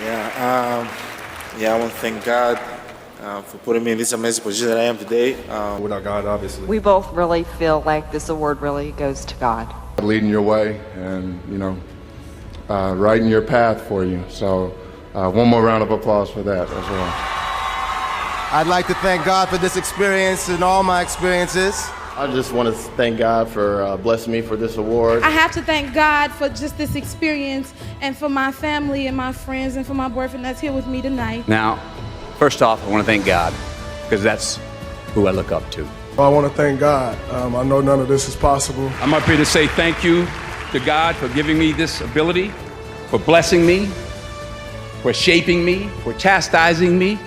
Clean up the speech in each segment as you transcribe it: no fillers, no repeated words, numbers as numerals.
Yeah, I want to thank God for putting me in this amazing position that I am today. Without God, obviously. We both really feel like this award really goes to God. Leading your way and, writing your path for you. So one more round of applause for that as well. I'd like to thank God for this experience and all my experiences. I just want to thank God for blessing me for this award. I have to thank God for just this experience and for my family and my friends and for my boyfriend that's here with me tonight. Now, first off, I want to thank God because that's who I look up to. I want to thank God. I know none of this is possible. I'm up here to say thank you to God for giving me this ability, for blessing me, for shaping me, for chastising me.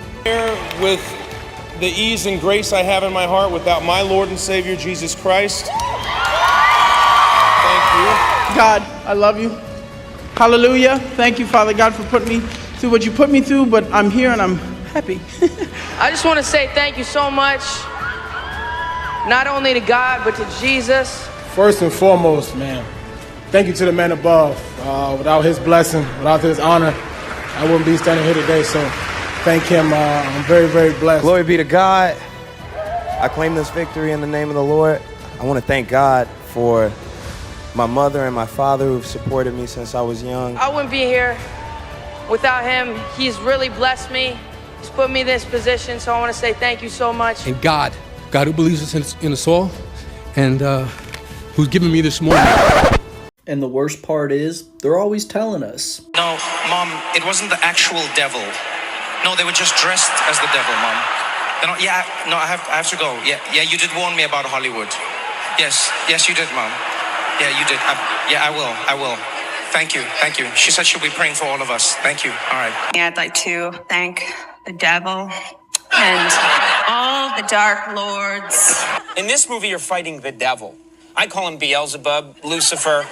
With the ease and grace I have in my heart without my Lord and Savior, Jesus Christ. Thank you. God, I love you. Hallelujah. Thank you, Father God, for putting me through what you put me through, but I'm here and I'm happy. I just want to say thank you so much, not only to God, but to Jesus. First and foremost, man, thank you to the man above. Without his blessing, without his honor, I wouldn't be standing here today, so thank him. I'm very, very blessed. Glory be to God. I claim this victory in the name of the Lord. I want to thank God for my mother and my father who've supported me since I was young. I wouldn't be here without him. He's really blessed me. He's put me in this position, so I want to say thank you so much. And God who believes in us all, and who's given me this morning. And the worst part is, they're always telling us. No, Mom, it wasn't the actual devil. No, they were just dressed as the devil, Mom. I have to go. Yeah, you did warn me about Hollywood. Yes, you did, Mom. Yeah, you did. I will. Thank you. She said she'll be praying for all of us. Thank you. All right. Yeah, I'd like to thank the devil and all the dark lords. In this movie, you're fighting the devil. I call him Beelzebub, Lucifer.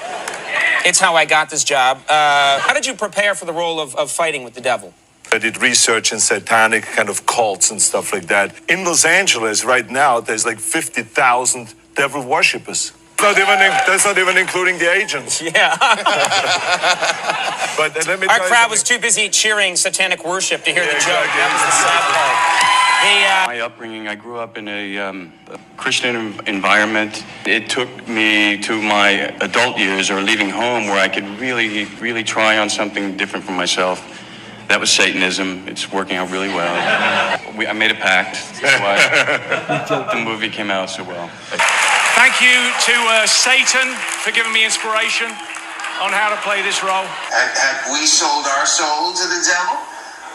It's how I got this job. How did you prepare for the role of fighting with the devil? I did research in satanic kind of cults and stuff like that. In Los Angeles right now, there's like 50,000 devil worshippers. That's not even including the agents. Yeah. But let me Our crowd was too busy cheering satanic worship to hear the joke. That was the sad part. My upbringing, I grew up in a Christian environment. It took me to my adult years or leaving home where I could really try on something different for myself. That was Satanism. It's working out really well. I made a pact. That's why the movie came out so well. Thank you to Satan for giving me inspiration on how to play this role. Have we sold our soul to the devil?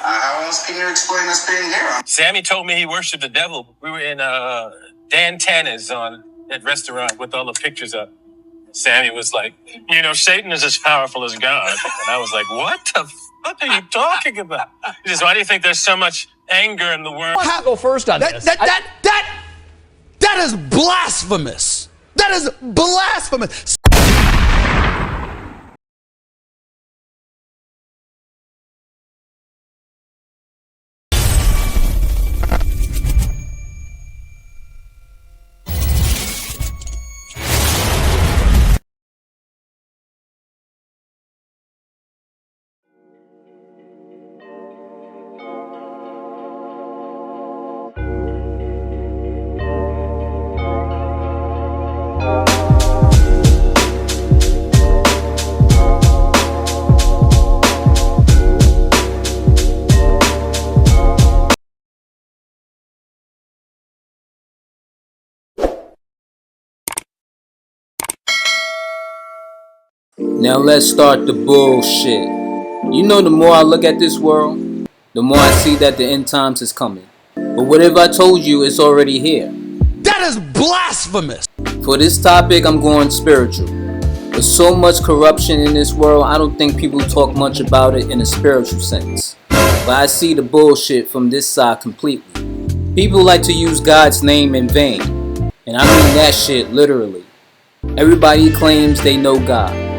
How else can you explain us being here? Sammy told me he worshipped the devil. We were in Dan Tana's on that restaurant with all the pictures up. Sammy was like, Satan is as powerful as God. And I was like, what the fuck are you talking about? He says, why do you think there's so much anger in the world? I'll go first on this. That is blasphemous. That is blasphemous. Now let's start the bullshit. The more I look at this world, the more I see that the end times is coming. But whatever I told you is already here. That is blasphemous. For this topic, I'm going spiritual. There's so much corruption in this world, I don't think people talk much about it in a spiritual sense. But I see the bullshit from this side completely. People like to use God's name in vain. And I mean that shit literally. Everybody claims they know God.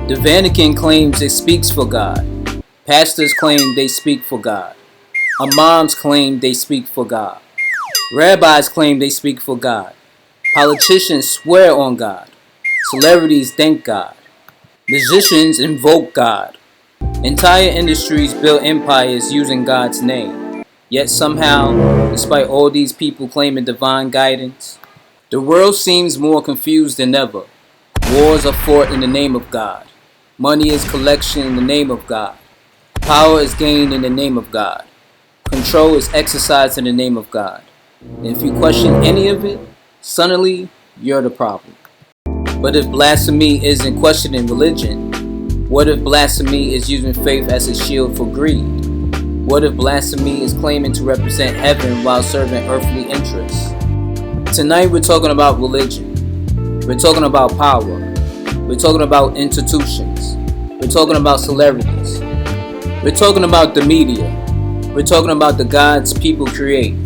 The Vatican claims it speaks for God. Pastors claim they speak for God. Imams claim they speak for God. Rabbis claim they speak for God. Politicians swear on God. Celebrities thank God. Musicians invoke God. Entire industries built empires using God's name. Yet somehow, despite all these people claiming divine guidance, the world seems more confused than ever. Wars are fought in the name of God. Money is collection in the name of God. Power is gained in the name of God. Control is exercised in the name of God. And if you question any of it, suddenly you're the problem. But if blasphemy isn't questioning religion, what if blasphemy is using faith as a shield for greed? What if blasphemy is claiming to represent heaven while serving earthly interests? Tonight we're talking about religion. We're talking about power. We're talking about institutions. We're talking about celebrities. We're talking about the media. We're talking about the gods people create,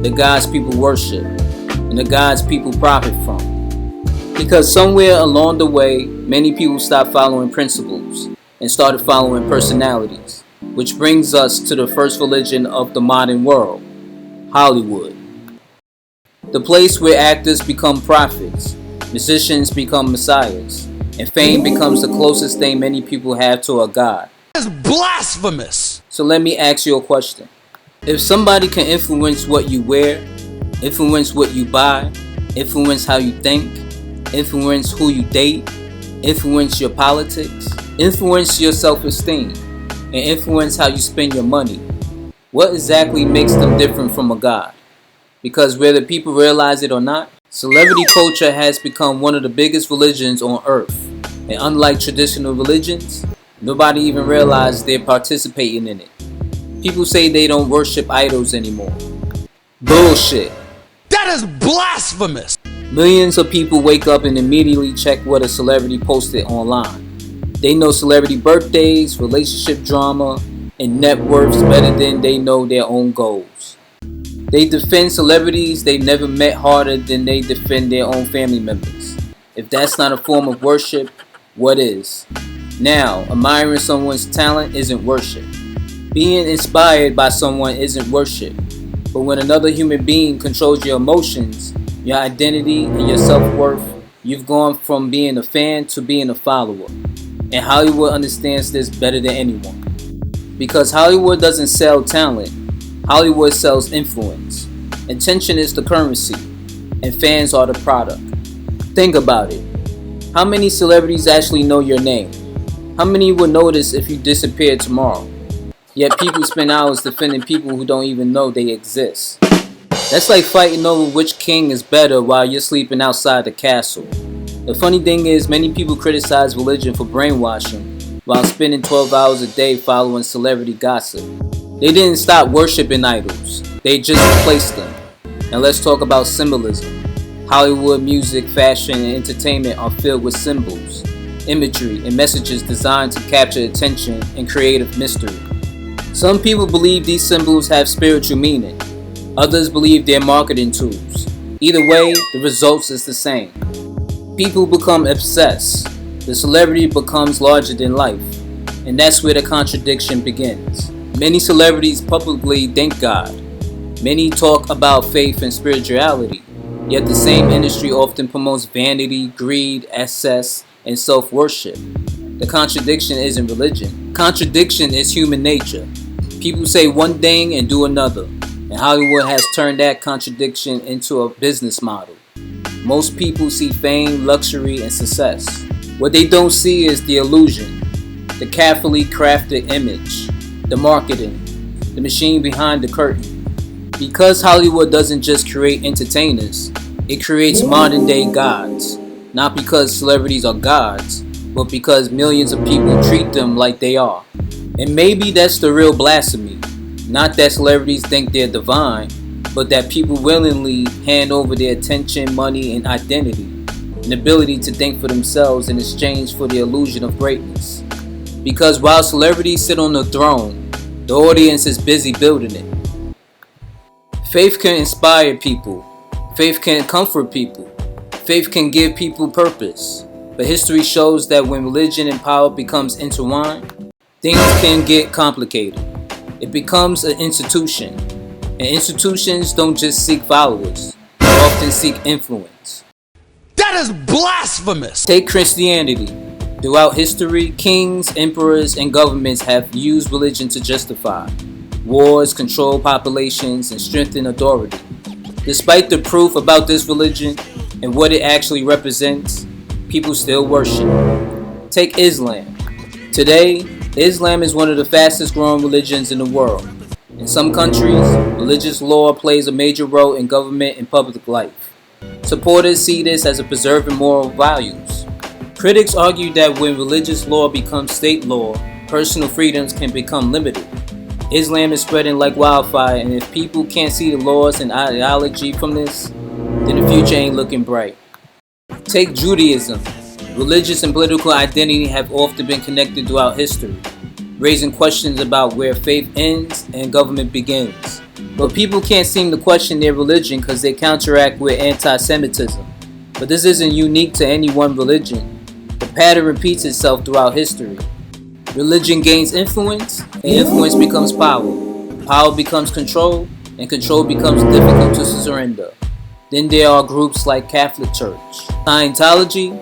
the gods people worship, and the gods people profit from. Because somewhere along the way, many people stopped following principles and started following personalities, which brings us to the first religion of the modern world, Hollywood. The place where actors become prophets, musicians become messiahs, and fame becomes the closest thing many people have to a god. That is blasphemous! So let me ask you a question. If somebody can influence what you wear, influence what you buy, influence how you think, influence who you date, influence your politics, influence your self-esteem, and influence how you spend your money, what exactly makes them different from a god? Because whether people realize it or not, celebrity culture has become one of the biggest religions on earth. And unlike traditional religions, nobody even realizes they're participating in it. People say they don't worship idols anymore. Bullshit. That is blasphemous! Millions of people wake up and immediately check what a celebrity posted online. They know celebrity birthdays, relationship drama, and net worths better than they know their own goals. They defend celebrities they've never met harder than they defend their own family members. If that's not a form of worship, what is? Now, admiring someone's talent isn't worship. Being inspired by someone isn't worship. But when another human being controls your emotions, your identity, and your self-worth, you've gone from being a fan to being a follower. And Hollywood understands this better than anyone. Because Hollywood doesn't sell talent, Hollywood sells influence. Attention is the currency, and fans are the product. Think about it. How many celebrities actually know your name? How many will notice if you disappear tomorrow? Yet people spend hours defending people who don't even know they exist. That's like fighting over which king is better while you're sleeping outside the castle. The funny thing is, many people criticize religion for brainwashing while spending 12 hours a day following celebrity gossip. They didn't stop worshiping idols, they just replaced them. And let's talk about symbolism. Hollywood music, fashion, and entertainment are filled with symbols, imagery, and messages designed to capture attention and creative mystery. Some people believe these symbols have spiritual meaning. Others believe they're marketing tools. Either way, the results is the same. People become obsessed. The celebrity becomes larger than life. And that's where the contradiction begins. Many celebrities publicly thank God. Many talk about faith and spirituality. Yet the same industry often promotes vanity, greed, excess, and self-worship. The contradiction isn't religion. Contradiction is human nature. People say one thing and do another. And Hollywood has turned that contradiction into a business model. Most people see fame, luxury, and success. What they don't see is the illusion, the carefully crafted image, the marketing, the machine behind the curtain. Because Hollywood doesn't just create entertainers, it creates modern day gods. Not because celebrities are gods, but because millions of people treat them like they are. And maybe that's the real blasphemy. Not that celebrities think they're divine, but that people willingly hand over their attention, money, and identity, an ability to think for themselves in exchange for the illusion of greatness. Because while celebrities sit on the throne, the audience is busy building it. Faith can inspire people. Faith can comfort people. Faith can give people purpose. But history shows that when religion and power becomes intertwined, things can get complicated. It becomes an institution. And institutions don't just seek followers. They often seek influence. That is blasphemous! Take Christianity. Throughout history, kings, emperors, and governments have used religion to justify wars, control populations, and strengthen authority. Despite the proof about this religion and what it actually represents, people still worship. Take Islam. Today, Islam is one of the fastest growing religions in the world. In some countries, religious law plays a major role in government and public life. Supporters see this as a preserving moral values. Critics argue that when religious law becomes state law, personal freedoms can become limited. Islam is spreading like wildfire, and if people can't see the laws and ideology from this, then the future ain't looking bright. Take Judaism. Religious and political identity have often been connected throughout history, raising questions about where faith ends and government begins. But people can't seem to question their religion because they counteract with anti-Semitism. But this isn't unique to any one religion. The pattern repeats itself throughout history. Religion gains influence, and influence becomes power. Power becomes control, and control becomes difficult to surrender. Then there are groups like Catholic Church, Scientology,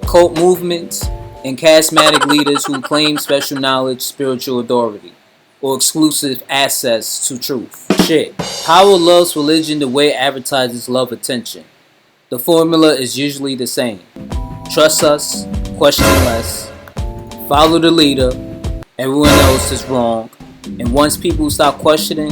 cult movements, and charismatic leaders who claim special knowledge, spiritual authority, or exclusive access to truth. Power loves religion the way advertisers love attention. The formula is usually the same. Trust us, question less, follow the leader, everyone else is wrong, and once people stop questioning,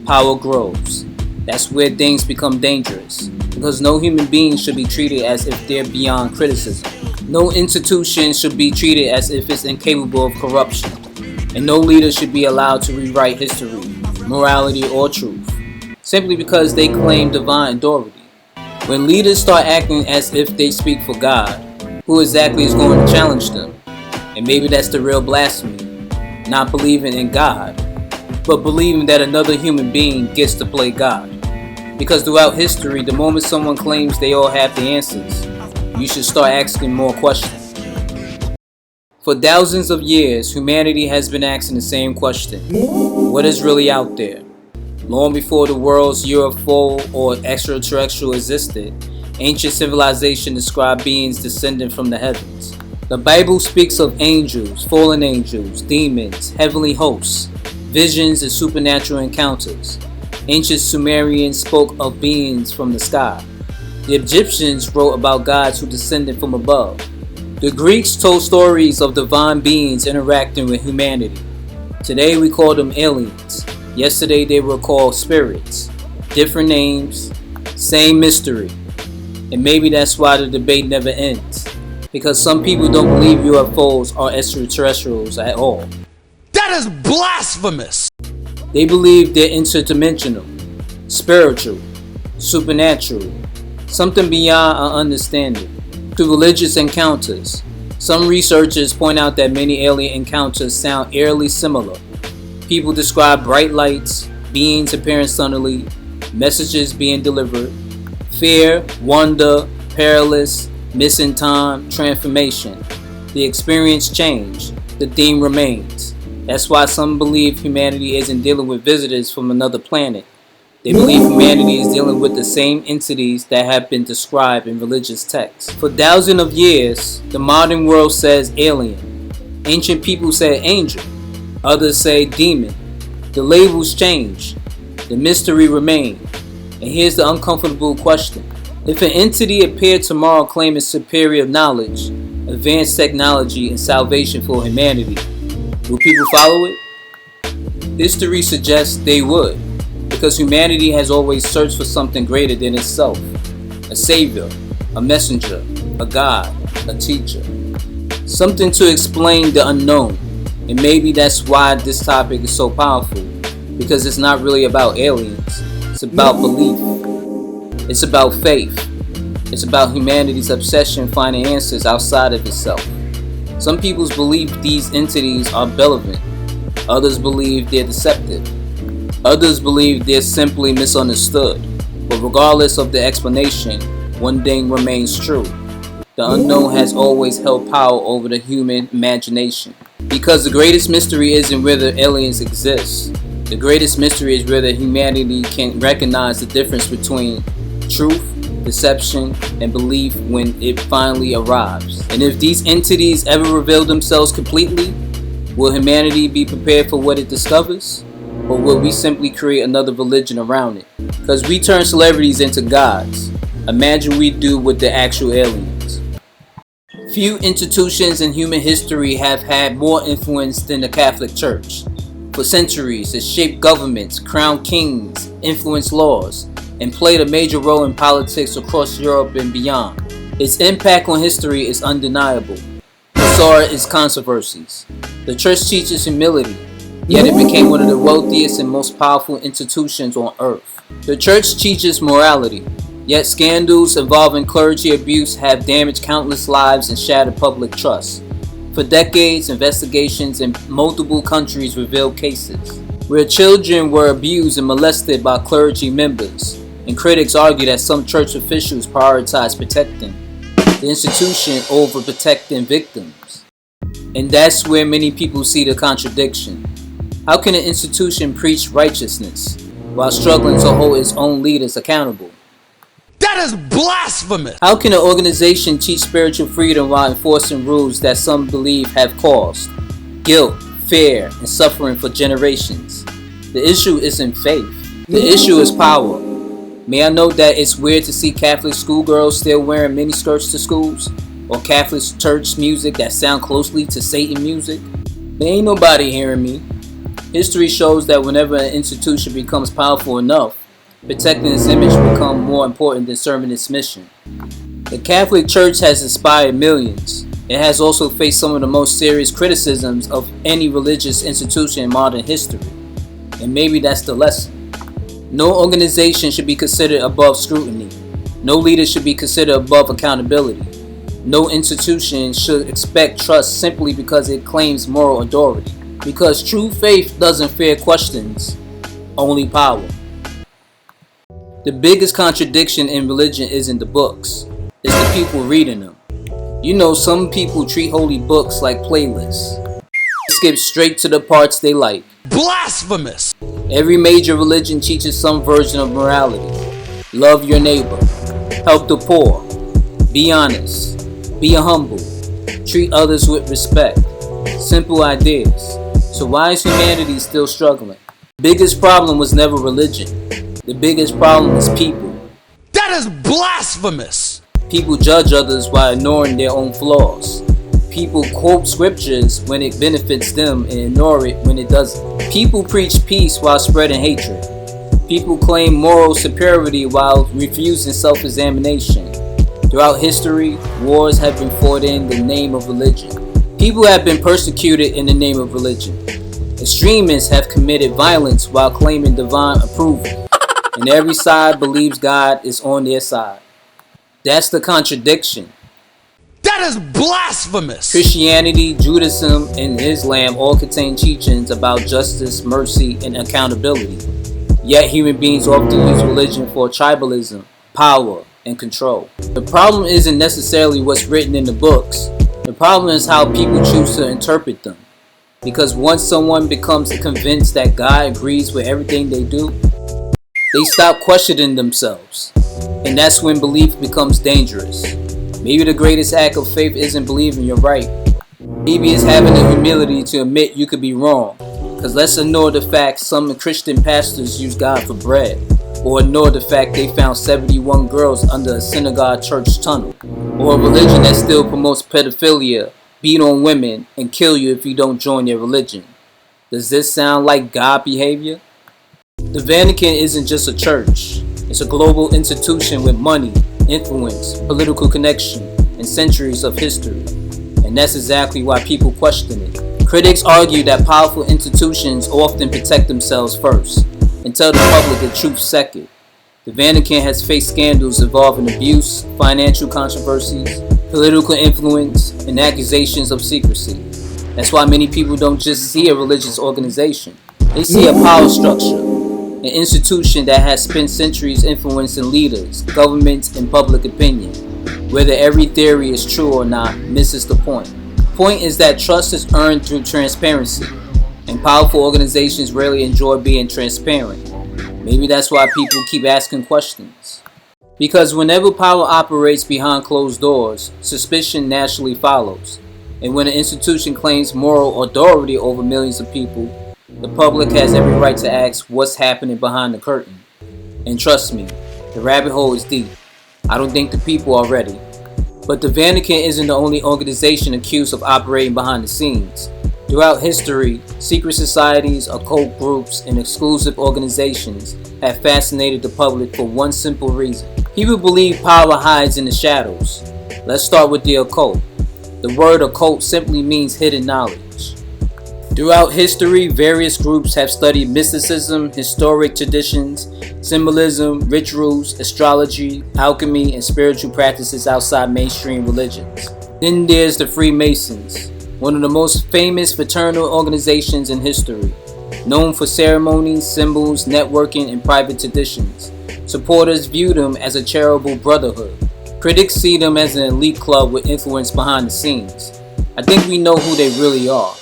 power grows. That's where things become dangerous, because no human being should be treated as if they're beyond criticism. No institution should be treated as if it's incapable of corruption, and no leader should be allowed to rewrite history, morality, or truth, simply because they claim divine authority. When leaders start acting as if they speak for God, who exactly is going to challenge them? And maybe that's the real blasphemy, not believing in God, but believing that another human being gets to play God. Because throughout history, the moment someone claims they all have the answers, you should start asking more questions. For thousands of years, humanity has been asking the same question. What is really out there? Long before the world's UFO or extraterrestrial existed, ancient civilization described beings descending from the heavens. The Bible speaks of angels, fallen angels, demons, heavenly hosts, visions, and supernatural encounters. Ancient Sumerians spoke of beings from the sky. The Egyptians wrote about gods who descended from above. The Greeks told stories of divine beings interacting with humanity. Today we call them aliens. Yesterday they were called spirits. Different names, same mystery. And maybe that's why the debate never ends. Because some people don't believe UFOs are extraterrestrials at all. That is blasphemous! They believe they're interdimensional, spiritual, supernatural, something beyond our understanding. Through religious encounters, some researchers point out that many alien encounters sound eerily similar. People describe bright lights, beings appearing suddenly, messages being delivered, fear, wonder, perilous, missing time, transformation. The experience changed. The theme remains. That's why some believe humanity isn't dealing with visitors from another planet. They believe humanity is dealing with the same entities that have been described in religious texts. For thousands of years, the modern world says alien. Ancient people said angel. Others say demon. The labels change. The mystery remains. And here's the uncomfortable question. If an entity appeared tomorrow claiming superior knowledge, advanced technology, and salvation for humanity, will people follow it? History suggests they would, because humanity has always searched for something greater than itself. A savior, a messenger, a god, a teacher. Something to explain the unknown. And maybe that's why this topic is so powerful, because it's not really about aliens. It's about belief. It's about faith. It's about humanity's obsession finding answers outside of itself. Some people believe these entities are benevolent. Others believe they're deceptive. Others believe they're simply misunderstood. But regardless of the explanation, one thing remains true. The unknown has always held power over the human imagination. Because the greatest mystery isn't whether aliens exist. The greatest mystery is whether humanity can recognize the difference between truth, deception, and belief when it finally arrives. And if these entities ever reveal themselves completely, will humanity be prepared for what it discovers? Or will we simply create another religion around it? Because we turn celebrities into gods. Imagine we do with the actual aliens. Few institutions in human history have had more influence than the Catholic Church. For centuries, it shaped governments, crowned kings, influenced laws, and played a major role in politics across Europe and beyond. Its impact on history is undeniable. We saw its controversies. The church teaches humility, yet it became one of the wealthiest and most powerful institutions on earth. The church teaches morality, yet scandals involving clergy abuse have damaged countless lives and shattered public trust. For decades, investigations in multiple countries revealed cases where children were abused and molested by clergy members, and critics argue that some church officials prioritize protecting the institution over protecting victims. And that's where many people see the contradiction. How can an institution preach righteousness while struggling to hold its own leaders accountable? That is blasphemous! How can an organization teach spiritual freedom while enforcing rules that some believe have caused guilt, fear, and suffering for generations? The issue isn't faith. The issue is power. May I note that it's weird to see Catholic schoolgirls still wearing miniskirts to schools, or Catholic church music that sound closely to Satan music? There ain't nobody hearing me. History shows that whenever an institution becomes powerful enough, protecting its image becomes more important than serving its mission. The Catholic Church has inspired millions. It has also faced some of the most serious criticisms of any religious institution in modern history. And maybe that's the lesson. No organization should be considered above scrutiny. No leader should be considered above accountability. No institution should expect trust simply because it claims moral authority. Because true faith doesn't fear questions, only power. The biggest contradiction in religion isn't the books, it's the people reading them. You know, some people treat holy books like playlists. Skip straight to the parts they like. Blasphemous! Every major religion teaches some version of morality. Love your neighbor. Help the poor. Be honest. Be humble. Treat others with respect. Simple ideas. So why is humanity still struggling? The biggest problem was never religion. The biggest problem is people. That is blasphemous! People judge others while ignoring their own flaws. People quote scriptures when it benefits them and ignore it when it doesn't. People preach peace while spreading hatred. People claim moral superiority while refusing self-examination. Throughout history, wars have been fought in the name of religion. People have been persecuted in the name of religion. Extremists have committed violence while claiming divine approval. And every side believes God is on their side. That's the contradiction. That is blasphemous! Christianity, Judaism, and Islam all contain teachings about justice, mercy, and accountability. Yet human beings often use religion for tribalism, power, and control. The problem isn't necessarily what's written in the books. The problem is how people choose to interpret them. Because once someone becomes convinced that God agrees with everything they do, they stop questioning themselves. And that's when belief becomes dangerous. Maybe the greatest act of faith isn't believing you're right. Maybe it's having the humility to admit you could be wrong. Because let's ignore the fact some Christian pastors use God for bread. Or ignore the fact they found 71 girls under a synagogue church tunnel. Or a religion that still promotes pedophilia, beat on women, and kill you if you don't join their religion. Does this sound like God behavior? The Vatican isn't just a church. It's a global institution with money, influence, political connection, and centuries of history. And that's exactly why people question it. Critics argue that powerful institutions often protect themselves first, and tell the public the truth second. The Vatican has faced scandals involving abuse, financial controversies, political influence, and accusations of secrecy. That's why many people don't just see a religious organization. They see a power structure, an institution that has spent centuries influencing leaders, governments, and public opinion. Whether every theory is true or not misses the point. The point is that trust is earned through transparency, and powerful organizations rarely enjoy being transparent. Maybe that's why people keep asking questions. Because whenever power operates behind closed doors, suspicion naturally follows. And when an institution claims moral authority over millions of people, the public has every right to ask what's happening behind the curtain. And trust me, the rabbit hole is deep. I don't think the people are ready. But the Vatican isn't the only organization accused of operating behind the scenes. Throughout history, secret societies, occult groups, and exclusive organizations have fascinated the public for one simple reason. People believe power hides in the shadows. Let's start with the occult. The word occult simply means hidden knowledge. Throughout history, various groups have studied mysticism, historic traditions, symbolism, rituals, astrology, alchemy, and spiritual practices outside mainstream religions. Then there's the Freemasons, one of the most famous fraternal organizations in history, known for ceremonies, symbols, networking, and private traditions. Supporters view them as a charitable brotherhood. Critics see them as an elite club with influence behind the scenes. I think we know who they really are.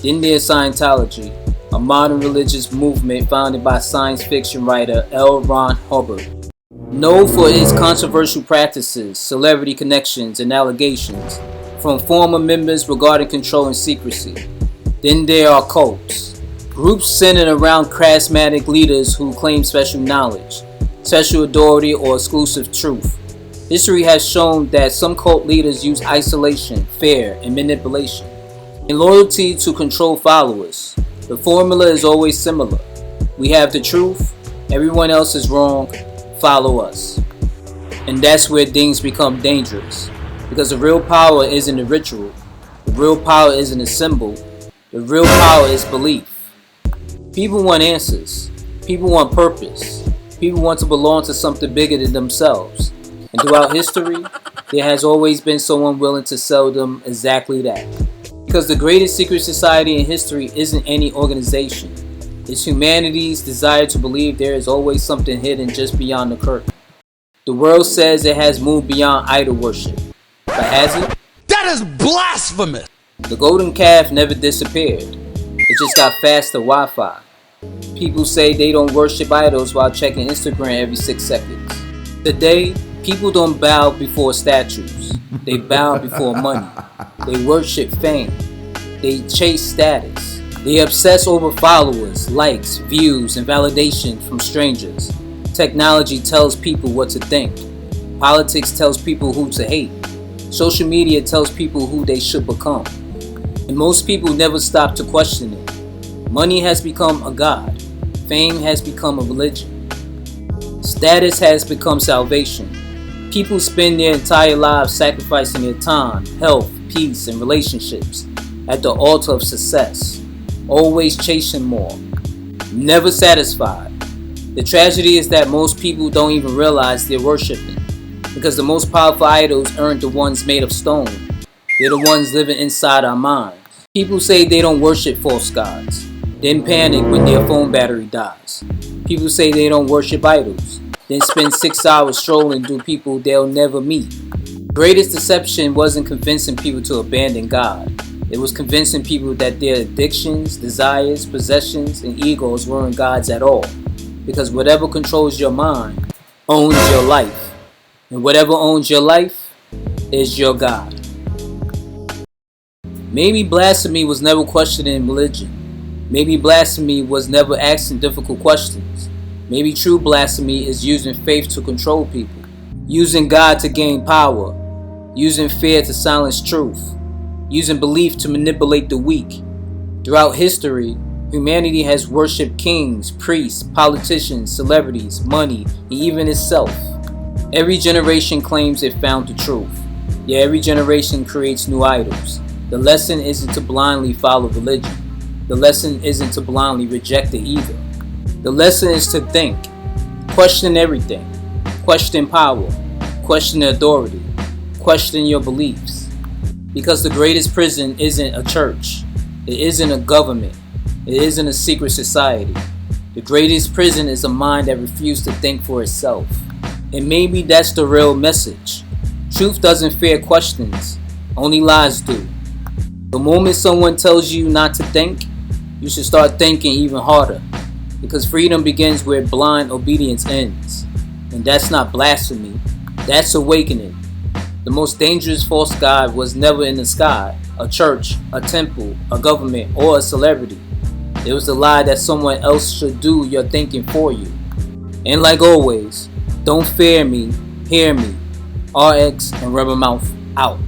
Then there's Scientology, a modern religious movement founded by science fiction writer L. Ron Hubbard. Known for its controversial practices, celebrity connections, and allegations from former members regarding control and secrecy. Then there are cults, groups centered around charismatic leaders who claim special knowledge, special authority, or exclusive truth. History has shown that some cult leaders use isolation, fear, and manipulation, and loyalty to control followers. The formula is always similar. We have the truth, everyone else is wrong, follow us. And that's where things become dangerous. Because the real power isn't a ritual. The real power isn't a symbol. The real power is belief. People want answers. People want purpose. People want to belong to something bigger than themselves. And throughout history, there has always been someone willing to sell them exactly that. Because the greatest secret society in history isn't any organization. It's humanity's desire to believe there is always something hidden just beyond the curtain. The world says it has moved beyond idol worship. But has it? That is blasphemous! The golden calf never disappeared. It just got faster Wi-Fi. People say they don't worship idols while checking Instagram every 6 seconds. Today, people don't bow before statues. They bow before money. They worship fame. They chase status. They obsess over followers, likes, views, and validation from strangers. Technology tells people what to think. Politics tells people who to hate. Social media tells people who they should become. And most people never stop to question it. Money has become a god. Fame has become a religion. Status has become salvation. People spend their entire lives sacrificing their time, health, peace, and relationships at the altar of success. Always chasing more. Never satisfied. The tragedy is that most people don't even realize they're worshiping. Because the most powerful idols aren't the ones made of stone. They're the ones living inside our minds. People say they don't worship false gods, then panic when their phone battery dies. People say they don't worship idols, then spend 6 hours strolling through people they'll never meet. The greatest deception wasn't convincing people to abandon God. It was convincing people that their addictions, desires, possessions, and egos weren't gods at all. Because whatever controls your mind owns your life. And whatever owns your life is your God. Maybe blasphemy was never questioned in religion. Maybe blasphemy was never asking difficult questions. Maybe true blasphemy is using faith to control people. Using God to gain power. Using fear to silence truth. Using belief to manipulate the weak. Throughout history, humanity has worshipped kings, priests, politicians, celebrities, money, and even itself. Every generation claims it found the truth. Yet every generation creates new idols. The lesson isn't to blindly follow religion. The lesson isn't to blindly reject it either. The lesson is to think. Question everything. Question power. Question authority. Question your beliefs. Because the greatest prison isn't a church. It isn't a government. It isn't a secret society. The greatest prison is a mind that refuses to think for itself. And maybe that's the real message. Truth doesn't fear questions, only lies do. The moment someone tells you not to think, you should start thinking even harder. Because freedom begins where blind obedience ends. And that's not blasphemy, that's awakening. The most dangerous false god was never in the sky, a church, a temple, a government, or a celebrity. It was the lie that someone else should do your thinking for you. And like always, don't fear me, hear me. R-X and Rebel Mouth out.